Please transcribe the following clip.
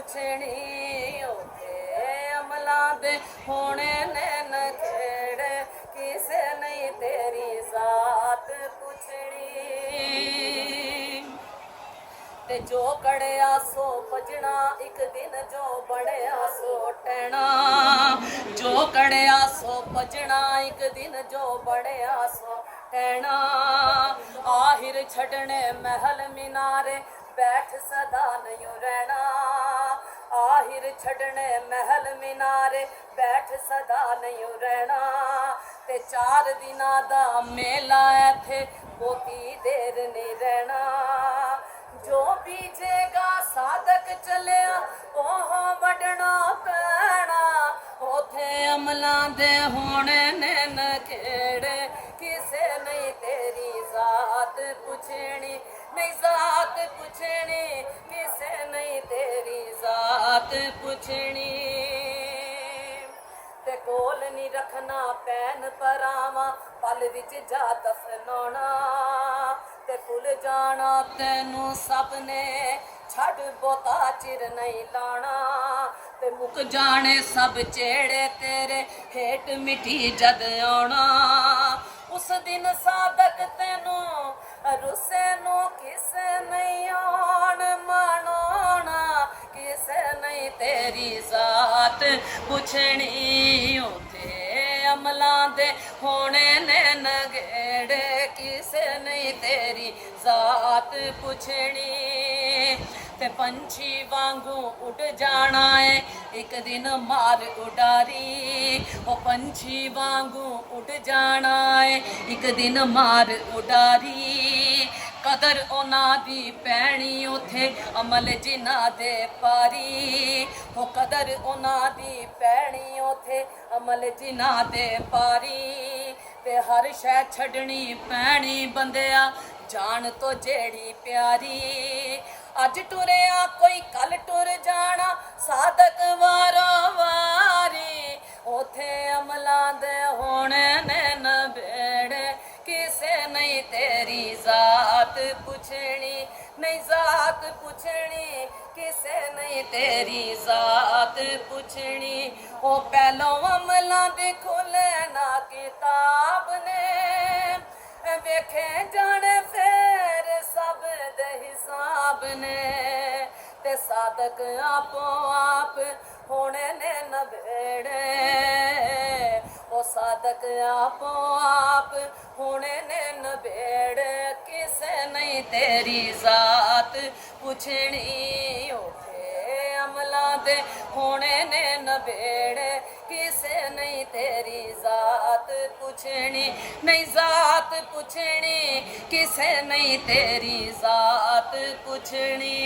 पुछनी ओते अमलां दे होने ने नखेड़े किसे नहीं तेरी जात पुछनी ते जो कड़िया सो भजना एक दिन जो बड़िया सो टहना जो कड़िया सो भजना एक दिन जो बड़िया सो टहना आहिर छड़ने महल मीनारे बैठ सदा नहीं रहना आहिर छड़ने महल मीनारे बैठ सदा नहीं रहना ते 4 दिना दा मेला थे बहुती देर नहीं रहना जो बीजेगा साधक चलिया ओह वडना पैना ओथे अमलां दे होने ने नखेड़े किसे नहीं तेरी जात पुछनी नहीं जात पुछनी किसे नहीं तेरी जात पुछनी ते कोल नहीं रखना पैन परावा पल विच जा दफनाना ते भुल जाना तेनू सबने छड़ बोता चिर नहीं लाना ते मुक जाने सब चेड़े तेरे हेठ मिठी जद आना उस दिन साधक तेनू रुसे नू किसे नहीं आन मनाना किसे नहीं तेरी जात पुछनी उते अमलां दे होने ने नगेड़े किसे नहीं तेरी जात पुछनी ते पंछी वांगू उड़ जाना है एक दिन मार उडारी ओ पंछी वांगू उड़ जाना है एक दिन मार उडारी कदर ओना दी पैनी उथे अमल जिना दे पारी हो कदर ओना दी पैनी उथे अमल जिना दे पारी ते हर शै छड़नी पैनी बंदिया जान तो जेड़ी प्यारी अज टुरिया कोई कल टुर जाना साधक वारो वारी ओथे अमलां दे होने ने नबेड़े किसे नहीं तेरी जात पुछनी नहीं जात पुछनी किसे नहीं तेरी जात पुछनी ओ पहलो अमलां दे खोले ना किताब ने वेखे जाने फेर सब दे हिसाब ने ते साधक आपो आप होने ने नबेड़े ओ साधक आपो आप होने ने नबेड़े किसे नहीं तेरी जात पुछनी ओथे अमलां दे होने ने नबेड़े किसे नहीं तेरी जात पुछनी नहीं जात पुछनी किसे नहीं तेरी जात पुछनी।